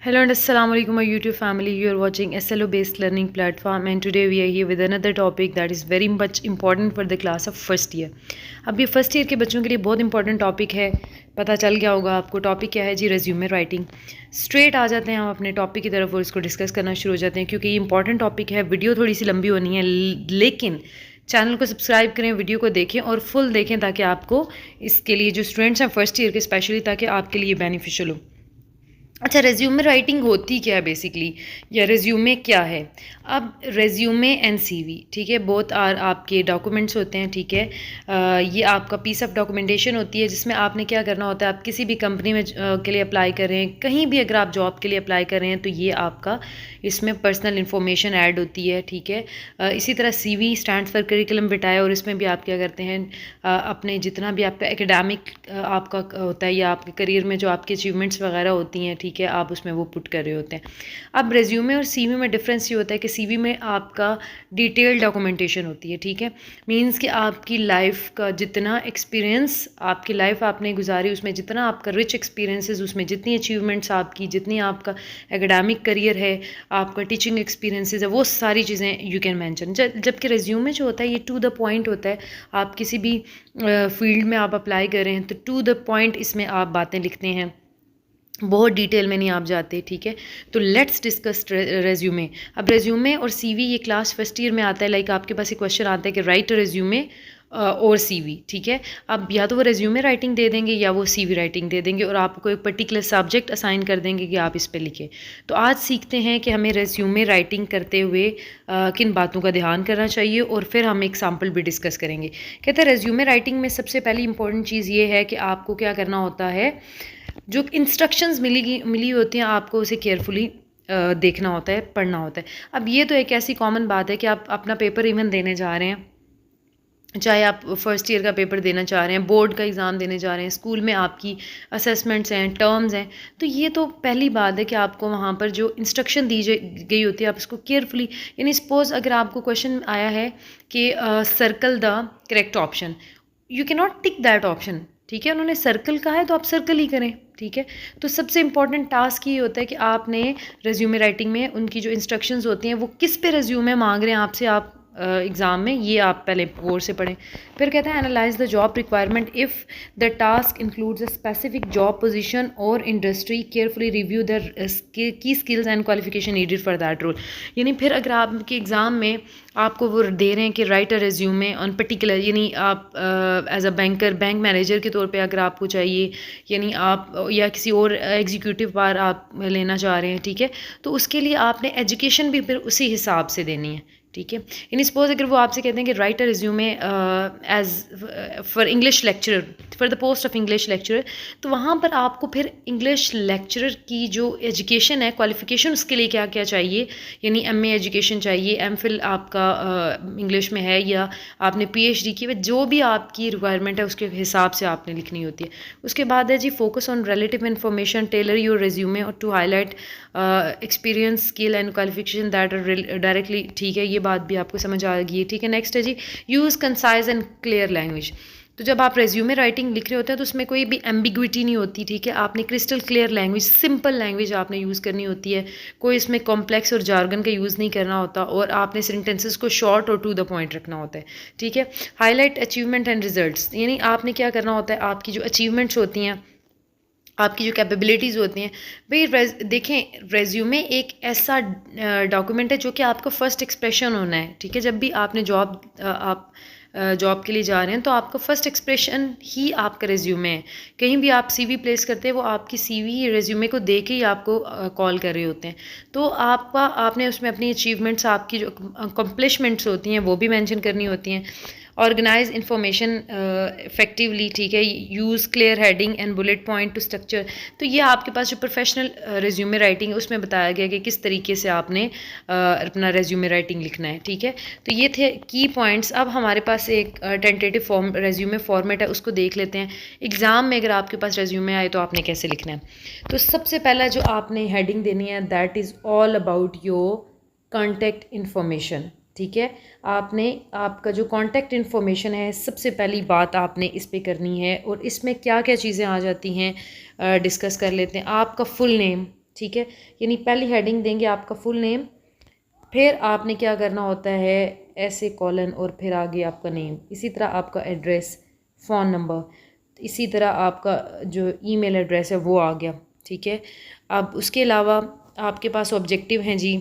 Hello and Assalamu alaikum my YouTube family. You are watching SLO based learning platform and today we are here with another topic that is very much important for the class of first year. अब ये first year के बच्चों के लिए बहुत important topic है. पता चल गया होगा आपको टॉपिक क्या है जी, रेज्यूमे राइटिंग. स्ट्रेट आ जाते हैं हम अपने टॉपिक की तरफ और इसको डिस्कस करना शुरू हो जाते हैं क्योंकि ये इंपॉर्टेंट टॉपिक है. वीडियो थोड़ी सी लंबी होनी है लेकिन चैनल को सब्सक्राइब करें, वीडियो को देखें और फुल देखें ताकि आपको इसके लिए जो स्टूडेंट्स हैं फर्स्ट ईयर के स्पेशली ताकि आपके लिए बेनिफिशियल हो. अच्छा, रेज्यूमे राइटिंग होती क्या है बेसिकली, या रेज्यूमे क्या है? अब रेज्यूमे एंड सीवी, ठीक है, बोथ आर आपके डॉक्यूमेंट्स होते हैं, ठीक है. ये आपका पीस ऑफ डॉक्यूमेंटेशन होती है जिसमें आपने क्या करना होता है. आप किसी भी कंपनी में के लिए अप्लाई कर रहे हैं, कहीं भी अगर आप जॉब के लिए अप्लाई कर रहे हैं तो ये आपका इसमें पर्सनल इन्फॉर्मेशन ऐड होती है, ठीक है. इसी तरह सीवी स्टैंड्स फॉर करिकुलम विटाए और इसमें भी आप क्या करते हैं, अपने जितना भी आपका एकेडमिक आपका होता है या आपके करियर में जो आपकी अचीवमेंट्स वगैरह होती हैं, ठीक है, आप उसमें वो पुट कर रहे होते हैं. अब रेज्यूमे और सीवी में डिफरेंस ये होता है कि सीवी में आपका डिटेल डॉक्यूमेंटेशन होती है, ठीक है. मींस कि आपकी लाइफ का जितना एक्सपीरियंस आपकी लाइफ आपने गुजारी, उसमें जितना आपका रिच एक्सपीरियंसेस, उसमें जितनी अचीवमेंट्स आपकी, जितनी आपका एकेडमिक करियर है, आपका टीचिंग एक्सपीरियंसेस है, वो सारी चीज़ें यू कैन मैंशन. जबकि रेज्यूमे जो होता है ये टू द पॉइंट होता है. आप किसी भी फील्ड में आप अप्लाई कर रहे हैं तो टू द पॉइंट इसमें आप बातें लिखते हैं, बहुत डिटेल में नहीं आप जाते, ठीक है. तो लेट्स डिस्कस रेज्यूमे. अब रेज्यूमे और सीवी ये क्लास फर्स्ट ईयर में आता है. लाइक आपके पास एक क्वेश्चन आता है कि राइट रेज्यूमे और सीवी, ठीक है. अब या तो वो रेज्यूमे राइटिंग दे देंगे या वो सीवी राइटिंग दे देंगे और आपको एक पर्टिकुलर सब्जेक्ट असाइन कर देंगे कि आप इस पे लिखें. तो आज सीखते हैं कि हमें रेज्यूमे राइटिंग करते हुए किन बातों का ध्यान करना चाहिए और फिर हम एक सैम्पल भी डिस्कस करेंगे. कहते हैं रेज्यूमे राइटिंग में सबसे पहली इंपॉर्टेंट चीज़ ये है कि आपको क्या करना होता है, जो इंस्ट्रक्शंस मिली होती हैं आपको उसे केयरफुली देखना होता है, पढ़ना होता है. अब ये तो एक ऐसी कॉमन बात है कि आप अपना पेपर इवन देने जा रहे हैं, चाहे आप फर्स्ट ईयर का पेपर देना चाह रहे हैं, बोर्ड का एग्ज़ाम देने जा रहे हैं, स्कूल में आपकी असेसमेंट्स हैं, टर्म्स हैं, तो ये तो पहली बात है कि आपको वहाँ पर जो इंस्ट्रक्शन दी गई होती है आप उसको केयरफुली, यानी सपोज अगर आपको क्वेश्चन आया है कि circle the correct option, you can not tick that option, ठीक है. उन्होंने सर्कल कहा है तो आप सर्कल ही करें, ठीक है. तो सबसे इंपॉर्टेंट टास्क ये होता है कि आपने रेज्यूमे राइटिंग में उनकी जो इंस्ट्रक्शंस होती हैं वो किस पे रेज्यूमे मांग रहे हैं आपसे, आप एग्ज़ाम में, ये आप पहले गौर से पढ़ें. फिर कहते हैं analyse the job requirement if the task includes a specific job position or industry, carefully review the key skills and qualification needed for that role. यानी फिर अगर आपके एग्ज़ाम में आपको वो दे रहे हैं कि write a resume on particular, यानी आप एज अ बैंक मैनेजर के तौर पे अगर आपको चाहिए, यानी आप या किसी और एग्जीक्यूटिव पर आप लेना चाह रहे हैं, ठीक है, तो उसके लिए आपने एजुकेशन भी फिर उसी हिसाब से देनी है, ठीक है. यानी सपोज अगर वो आपसे कहते हैं कि write a resume as for English lecturer, for the post of English lecturer, तो वहाँ पर आपको फिर इंग्लिश लेक्चरर की जो एजुकेशन है, क्वालिफिकेशन, उसके लिए क्या क्या चाहिए, यानी एमए एजुकेशन चाहिए, एमफिल आपका इंग्लिश में है या आपने पीएचडी की, जो भी आपकी रिक्वायरमेंट है उसके हिसाब से आपने लिखनी होती है. उसके बाद है जी focus on relative information, tailor your resume और to highlight experience, skill and qualification that are directly, ठीक है, ये बात भी आपको समझ आ गई है, ठीक है. नेक्स्ट है जी use concise and clear language. तो जब आप रेज्यूमे राइटिंग लिख रहे होते हैं तो उसमें कोई भी एम्बिग्विटी नहीं होती, ठीक है. आपने crystal clear language, simple language आपने यूज़ करनी होती है, कोई इसमें कॉम्प्लेक्स और जार्गन का यूज़ नहीं करना होता और आपने सेंटेंसेस को शॉर्ट और टू द पॉइंट रखना होता है, ठीक है. हाईलाइट अचीवमेंट एंड रिजल्ट्स, यानी आपने क्या करना होता है, आपकी जो अचीवमेंट्स होती हैं, आपकी जो कैपेबिलिटीज़ होती हैं भाई. देखें, रेज्यूमे एक ऐसा डॉक्यूमेंट है जो कि आपका फ़र्स्ट एक्सप्रेशन होना है, ठीक है. जब भी आपने आप जॉब के लिए जा रहे हैं तो आपका फ़र्स्ट एक्सप्रेशन ही आपका रेज्यूमे है. कहीं भी आप सीवी प्लेस करते हैं वो आपकी सीवी रेज्यूमे को देख के ही आपको कॉल कर रहे होते हैं. तो आपने उसमें अपनी अचीवमेंट्स, आपकी जो अकम्पलिशमेंट्स होती हैं वो भी मेंशन करनी होती हैं. ऑर्गेनाइज इंफॉर्मेशन इफेक्टिवली, ठीक है. Use clear heading and bullet point two structure. तो ये आपके पास जो प्रोफेशनल रेज्यूमे राइटिंग है उसमें बताया गया कि किस तरीके से आपने अपना रेज्यूमे राइटिंग लिखना है, ठीक है. तो ये थे की पॉइंट्स. अब हमारे पास एक टेंटेटिव फॉर्म रेज्यूमे फॉर्मेट है, उसको देख लेते हैं. एग्ज़ाम में अगर आपके पास रेज्यूमे आए तो आपने कैसे लिखना है. तो सबसे पहला जो आपने हेडिंग देनी है that is all about your contact information, ठीक है. आपने आपका जो कॉन्टैक्ट इन्फॉर्मेशन है सबसे पहली बात आपने इस पे करनी है और इसमें क्या क्या चीज़ें आ जाती हैं डिस्कस कर लेते हैं. आपका फुल नेम, ठीक है, यानी पहली हेडिंग देंगे आपका फुल नेम, फिर आपने क्या करना होता है ऐसे कॉलन और फिर आगे आपका नेम, इसी तरह आपका एड्रेस, फ़ोन नंबर, इसी तरह आपका जो ईमेल एड्रेस है वो आ गया। ठीक है, अब उसके अलावा आपके पास ऑब्जेक्टिव हैं जी।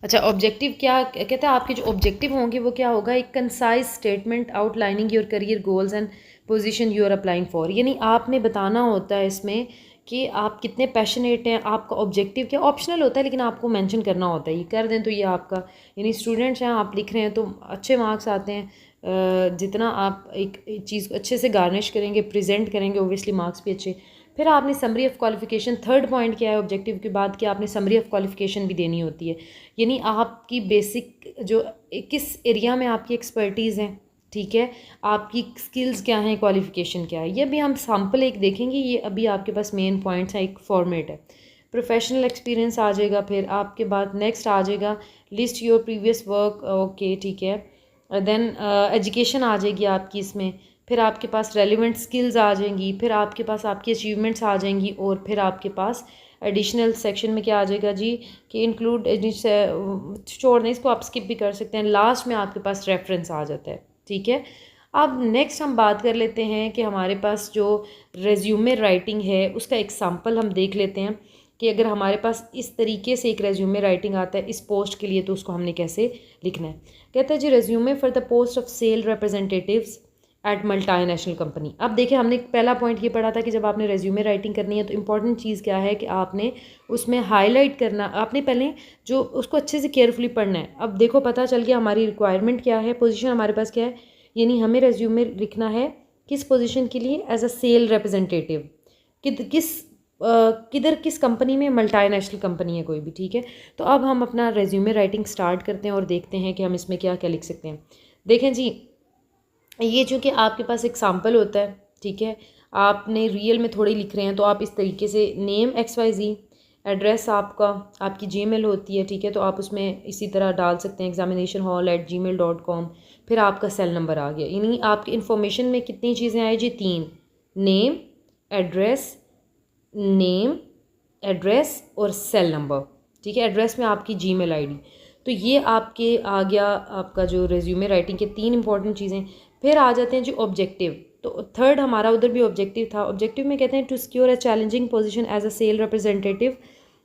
अच्छा, ऑब्जेक्टिव क्या कहते हैं, आपके जो ऑब्जेक्टिव होंगे वो क्या होगा, एक concise statement outlining your career goals and position you are applying for, यानी आपने बताना होता है इसमें कि आप कितने पैशनेट हैं, आपका ऑब्जेक्टिव क्या, ऑप्शनल होता है लेकिन आपको मेंशन करना होता है, ये कर दें तो ये आपका, यानी स्टूडेंट्स हैं आप लिख रहे हैं तो अच्छे मार्क्स आते हैं। जितना आप एक चीज़ को अच्छे से गार्निश करेंगे, प्रेजेंट करेंगे, ओबियसली मार्क्स भी अच्छे। फिर आपने summary of qualification, third point क्या है ऑब्जेक्टिव के बाद कि आपने समरी ऑफ क्वालिफिकेशन भी देनी होती है, यानी आपकी बेसिक जो किस एरिया में आपकी एक्सपर्टीज़ हैं, ठीक है, आपकी स्किल्स क्या हैं, क्वालिफिकेशन क्या है, ये भी हम सैम्पल एक देखेंगे। ये अभी आपके पास मेन पॉइंट्स हैं, एक फॉर्मेट है। प्रोफेशनल एक्सपीरियंस आ जाएगा, फिर आपके बाद नेक्स्ट आ जाएगा list your previous work, okay ठीक है। देन एजुकेशन आ जाएगी आपकी इसमें, फिर आपके पास रेलिवेंट स्किल्स आ जाएंगी, फिर आपके पास आपकी अचीवमेंट्स आ जाएंगी, और फिर आपके पास एडिशनल सेक्शन में क्या आ जाएगा जी कि इंक्लूड, छोड़ दें इसको, आप स्किप भी कर सकते हैं, लास्ट में आपके पास रेफरेंस आ जाता है। ठीक है, अब नेक्स्ट हम बात कर लेते हैं कि हमारे पास जो रेज्यूमे राइटिंग है उसका एग्जाम्पल हम देख लेते हैं कि अगर हमारे पास इस तरीके से एक रेज्यूमे राइटिंग आता है इस पोस्ट के लिए तो उसको हमने कैसे लिखना है। कहते हैं जी resume for the post of sale representatives at multinational company. अब देखिए हमने पहला पॉइंट ये पढ़ा था कि जब आपने रेज्यूमे राइटिंग करनी है तो इंपॉर्टेंट चीज़ क्या है कि आपने उसमें हाईलाइट करना, आपने पहले जो उसको अच्छे से केयरफुली पढ़ना है। अब देखो पता चल गया हमारी रिक्वायरमेंट क्या है, पोजीशन हमारे पास क्या है, यानी हमें रेज्यूमे लिखना है किस पोजीशन के लिए, एज अ सेल रिप्रेजेंटेटिव, किधर किस कंपनी में, मल्टीनेशनल कंपनी है कोई भी। ठीक है, तो अब हम अपना रेज्यूमे राइटिंग स्टार्ट करते हैं और देखते हैं कि हम इसमें क्या क्या लिख सकते हैं। देखें जी, ये चूँकि आपके पास एग्जाम्पल होता है, ठीक है, आपने रियल में थोड़ी लिख रहे हैं तो आप इस तरीके से नेम XYZ, एड्रेस आपका, आपकी जीमेल होती है, ठीक है, तो आप उसमें इसी तरह डाल सकते हैं examinationhall@gmail.com। फिर आपका सेल नंबर आ गया, यानी आपकी इन्फॉर्मेशन में कितनी चीज़ें आई जी, 3, नेम, एड्रेस, नेम, एड्रेस और सेल नंबर। ठीक है, एड्रेस में आपकी जीमेल आईडी, तो ये आपके आ गया आपका जो रेज्यूमे राइटिंग के 3 इंपॉर्टेंट चीज़ें। फिर आ जाते हैं जी ऑब्जेक्टिव, तो थर्ड हमारा उधर भी ऑब्जेक्टिव था। ऑब्जेक्टिव में कहते हैं to secure a challenging position as a sale representative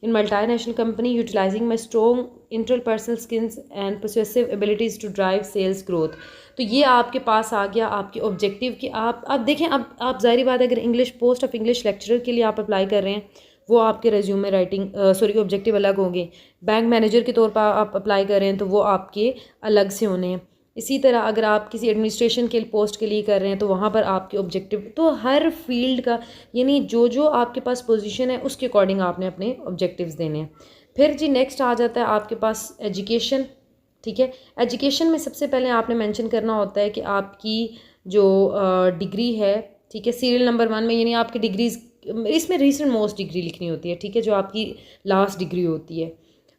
in multinational company utilising my strong interpersonal skills and persuasive abilities to drive sales growth. तो ये आपके पास आ गया आपके ऑब्जेक्टिव की। आप देखें, अब आप ज़ाहिर बात है अगर English post of English lecturer के लिए आप अप्लाई कर रहे हैं वो आपके रेज्यूमे राइटिंग ऑब्जेक्टिव अलग होंगे। बैंक मैनेजर के तौर पर आप अप्लाई कर रहे हैं तो वो आपके अलग से होने हैं। इसी तरह अगर आप किसी एडमिनिस्ट्रेशन के पोस्ट के लिए कर रहे हैं तो वहाँ पर आपके ऑब्जेक्टिव, तो हर फील्ड का यानी जो जो आपके पास पोजीशन है उसके अकॉर्डिंग आपने अपने ऑब्जेक्टिव्स देने हैं। फिर जी नेक्स्ट आ जाता है आपके पास एजुकेशन। ठीक है, एजुकेशन में सबसे पहले आपने मेंशन करना होता है कि आपकी जो डिग्री है, ठीक है, सीरियल नंबर 1 में, यानी आपकी डिग्रीज, इसमें रीसेंट मोस्ट डिग्री लिखनी होती है, ठीक है, जो आपकी लास्ट डिग्री होती है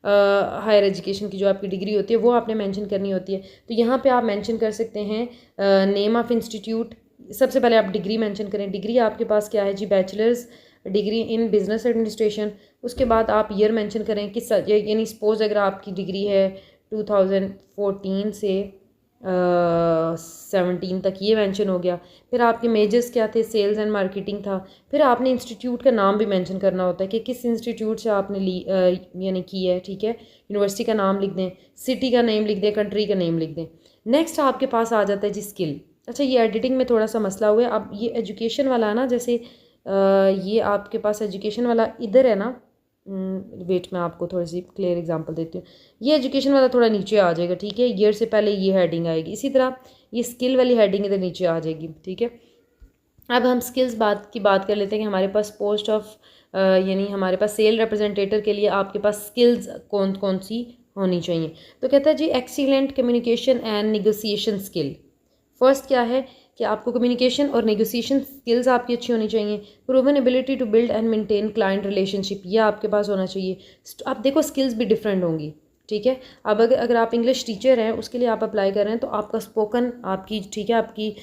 हायर एजुकेशन की जो आपकी डिग्री होती है वो आपने मेंशन करनी होती है। तो यहाँ पे आप मेंशन कर सकते हैं नेम ऑफ़ इंस्टीट्यूट। सबसे पहले आप डिग्री मेंशन करें, डिग्री आपके पास क्या है जी, bachelor's degree in business administration. उसके बाद आप ईयर मेंशन करें कि यानी सपोज अगर आपकी डिग्री है 2014 से 17 तक, ये मेंशन हो गया। फिर आपके मेजर्स क्या थे, सेल्स एंड मार्केटिंग था। फिर आपने इंस्टीट्यूट का नाम भी मेंशन करना होता है कि किस इंस्टीट्यूट से आपने यानी की है, ठीक है, यूनिवर्सिटी का नाम लिख दें, सिटी का नेम लिख दें, कंट्री का नेम लिख दें। नेक्स्ट आपके पास आ जाता है जी स्किल। अच्छा, ये एडिटिंग में थोड़ा सा मसला हुआ है। अब ये एजुकेशन वाला ना, जैसे ये आपके पास एजुकेशन वाला इधर है ना, वेट मैं आपको थोड़ी सी क्लियर एग्जांपल देती हूँ। ये एजुकेशन वाला थोड़ा नीचे आ जाएगा, ठीक है, ईयर से पहले ये हेडिंग आएगी। इसी तरह ये स्किल वाली हेडिंग इधर नीचे आ जाएगी, ठीक है। अब हम स्किल्स की बात कर लेते हैं कि हमारे पास पोस्ट ऑफ यानी हमारे पास सेल रिप्रेजेंटेटिव के लिए आपके पास स्किल्स कौन कौन सी होनी चाहिए। तो कहता है जी excellent communication and negotiation skill. First क्या है कि आपको कम्युनिकेशन और नेगोशिएशन स्किल्स आपकी अच्छी होनी चाहिए। Proven ability to build and maintain client relationship, ये आपके पास होना चाहिए। आप देखो स्किल्स भी डिफरेंट होंगी, ठीक है। अब अगर आप इंग्लिश टीचर हैं, उसके लिए आप अप्लाई कर रहे हैं, तो आपका स्पोकन आपकी, ठीक है, आपकी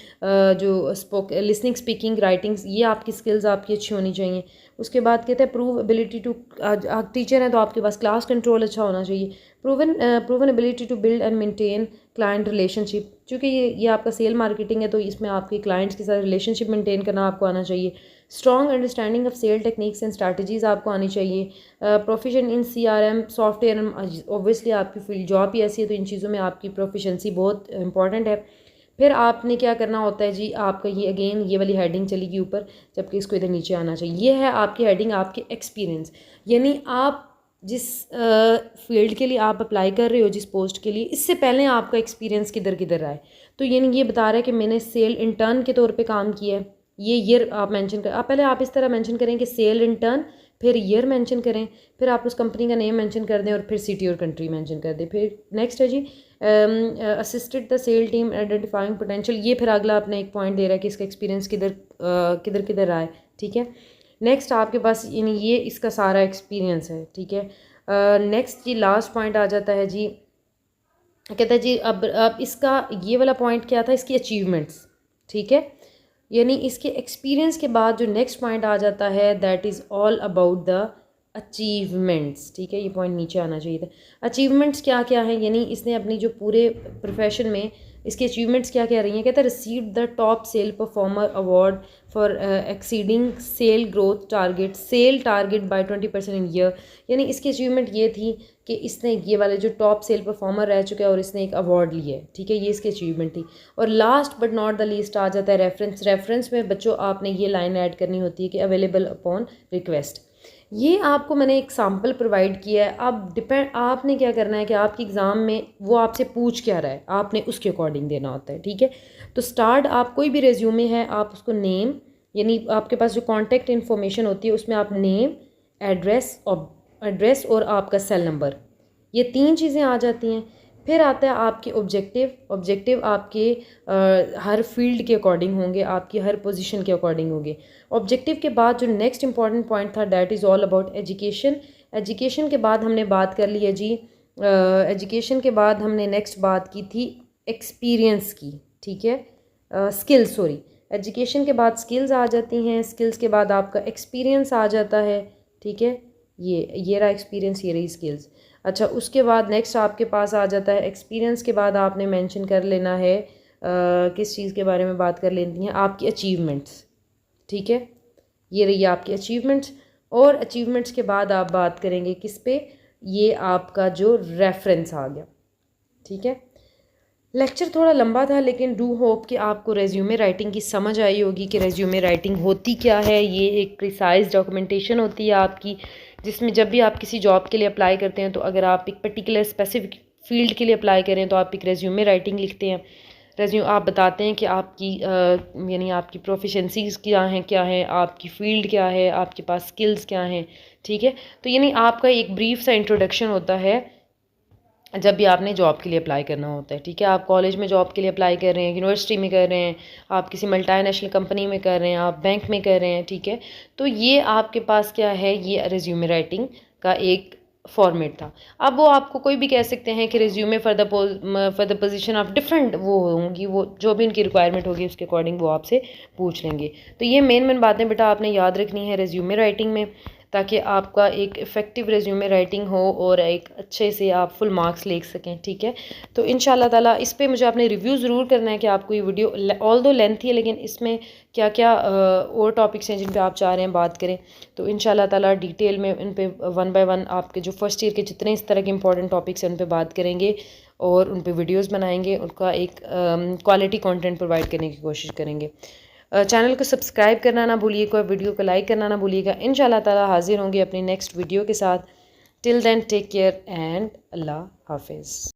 जो लिसनिंग, स्पीकिंग, राइटिंग्स, ये आपकी स्किल्स आपकी अच्छी होनी चाहिए। उसके बाद कहते हैं प्रूव एबिलिटी टू, आप टीचर हैं तो आपके पास क्लास कंट्रोल अच्छा होना चाहिए। Proven ability to build and maintain client relationship, चूँकि ये आपका सेल मार्केटिंग है, तो इसमें आपके क्लाइंट्स के साथ रिलेशनशिप मेंटेन करना आपको आना चाहिए। Strong understanding of sale techniques and strategies आपको आनी चाहिए। Proficient in CRM software, obviously आपकी फील्ड जॉब ही ऐसी है, तो इन चीज़ों में आपकी प्रोफिशेंसी बहुत इंपॉर्टेंट है। फिर आपने क्या करना होता है जी, आपका ये अगेन ये वाली हेडिंग चलेगी ऊपर, जबकि इसको इधर नीचे आना चाहिए। ये है आपकी हेडिंग, आपके एक्सपीरियंस, यानी आप जिस फील्ड के लिए आप अप्लाई कर रहे हो, जिस पोस्ट के लिए, इससे पहले आपका एक्सपीरियंस किधर किधर रहा है। तो यानी ये बता रहा है कि मैंने सेल इंटर्न के तौर पे काम किया है, ये ईयर आप मेंशन कर, आप पहले आप इस तरह मेंशन करें कि सेल इंटर्न, फिर ईयर मेंशन करें, फिर आप उस कंपनी का नेम मेंशन कर दें, और फिर सिटी और कंट्री मेंशन कर दें। फिर नेक्स्ट है जी, assisted the sale team identifying potential, ये फिर अगला आपने एक पॉइंट दे रहा है कि इसका एक्सपीरियंस किधर किधर रहा है, ठीक है। नेक्स्ट आपके पास यानी ये इसका सारा एक्सपीरियंस है, ठीक है। नेक्स्ट जी लास्ट पॉइंट आ जाता है जी, कहता है जी अब इसका ये वाला पॉइंट क्या था, इसकी अचीवमेंट्स, ठीक है। यानी इसके एक्सपीरियंस के बाद जो नेक्स्ट पॉइंट आ जाता है, that is all about the achievements, ठीक है। ये पॉइंट नीचे आना चाहिए था। अचीवमेंट्स क्या क्या है, यानी इसने अपनी जो पूरे प्रोफेशन में इसकी अचीवमेंट्स क्या क्या रही हैं। कहता है receive the top sale performer award for exceeding sale target by 20% in year. यानी इसकी अचीवमेंट ये थी कि इसने ये वाले जो टॉप सेल परफॉर्मर रह चुका है और इसने एक अवार्ड लिया है, ठीक है, ये इसकी अचीवमेंट थी। और last but not the least आ जाता है रेफरेंस में बच्चों आपने ये लाइन ऐड करनी होती है कि अवेलेबल अपॉन रिक्वेस्ट। ये आपको मैंने एक सैम्पल प्रोवाइड किया है। अब डिपेंड आपने क्या करना है कि आपके एग्ज़ाम में वो आपसे पूछ क्या रहा है, आपने उसके अकॉर्डिंग देना होता है, ठीक है। तो स्टार्ट, आप कोई भी रेज्यूमे है, आप उसको नेम, यानी आपके पास जो कॉन्टैक्ट इन्फॉर्मेशन होती है उसमें आप नेम, एड्रेस और आपका सेल नंबर, ये 3 चीज़ें आ जाती हैं। फिर आता है आपके ऑब्जेक्टिव आपके हर फील्ड के अकॉर्डिंग होंगे, आपकी हर पोजीशन के अकॉर्डिंग होंगे। ऑब्जेक्टिव के बाद जो नेक्स्ट इंपॉर्टेंट पॉइंट था, that is all about education. Education के बाद हमने बात कर ली है जी, एजुकेशन के बाद हमने नेक्स्ट बात की थी एक्सपीरियंस की, ठीक है, स्किल्स, सॉरी, एजुकेशन के बाद स्किल्स आ जाती हैं, स्किल्स के बाद आपका एक्सपीरियंस आ जाता है, ठीक है। ये रहा एक्सपीरियंस, ये रही स्किल्स। अच्छा, उसके बाद नेक्स्ट आपके पास आ जाता है एक्सपीरियंस के बाद आपने मेंशन कर लेना है किस चीज़ के बारे में बात कर लेती हैं, आपकी अचीवमेंट्स, ठीक है। ये रही आपकी अचीवमेंट्स, और अचीवमेंट्स के बाद आप बात करेंगे किस पे, ये आपका जो रेफरेंस आ गया, ठीक है। लेक्चर थोड़ा लंबा था, लेकिन डू होप कि आपको रेज्यूमे राइटिंग की समझ आई होगी कि रेज्यूमे राइटिंग होती क्या है। ये एक प्रिसाइज डॉक्यूमेंटेशन होती है आपकी, जिसमें जब भी आप किसी जॉब के लिए अप्लाई करते हैं, तो अगर आप एक पर्टिकुलर स्पेसिफिक फील्ड के लिए अप्लाई करें तो आप एक रेज्यूमे राइटिंग लिखते हैं। आप बताते हैं कि आपकी यानी आपकी प्रोफिशेंसीज़ क्या हैं, आपकी फ़ील्ड क्या है, आपके पास स्किल्स क्या हैं, ठीक है। तो यानी आपका एक ब्रीफ सा इंट्रोडक्शन होता है जब भी आपने जॉब के लिए अप्लाई करना होता है, ठीक है। आप कॉलेज में जॉब के लिए अप्लाई कर रहे हैं, यूनिवर्सिटी में कर रहे हैं, आप किसी मल्टीनेशनल कंपनी में कर रहे हैं, आप बैंक में कर रहे हैं, ठीक है। तो ये आपके पास क्या है, ये रिज्यूमे राइटिंग का एक फॉर्मेट था। अब वो आपको कोई भी कह सकते हैं कि resume for the position of different वो होंगी, वो जो भी उनकी रिक्वायरमेंट होगी उसके अकॉर्डिंग वो आपसे पूछ लेंगे। तो ये मेन बातें बेटा आपने याद रखनी है रिज्यूमे राइटिंग में, ताकि आपका एक इफ़ेक्टिव रिज्यूमे राइटिंग हो और एक अच्छे से आप फुल मार्क्स ले सकें, ठीक है। तो इंशाल्लाह ताला इस पे मुझे आपने रिव्यू ज़रूर करना है कि आपको ये वीडियो ऑल दो लेंथी है, लेकिन इसमें क्या क्या और टॉपिक्स हैं जिन पे आप चाह रहे हैं बात करें। तो इंशाल्लाह ताला डिटेल में इन पे 1 बाय 1 आपके जो फर्स्ट ईयर के जितने इस तरह के इंपॉर्टेंट टॉपिक्स हैं उन पे बात करेंगे और उन पे वीडियोज़ बनाएंगे, उनका एक क्वालिटी कॉन्टेंट प्रोवाइड करने की कोशिश करेंगे। चैनल को सब्सक्राइब करना ना भूलिएगा, वीडियो को लाइक करना ना भूलिएगा। इंशाल्लाह ताला हाजिर होंगे अपनी नेक्स्ट वीडियो के साथ। Till then take care and अल्लाह हाफिज़।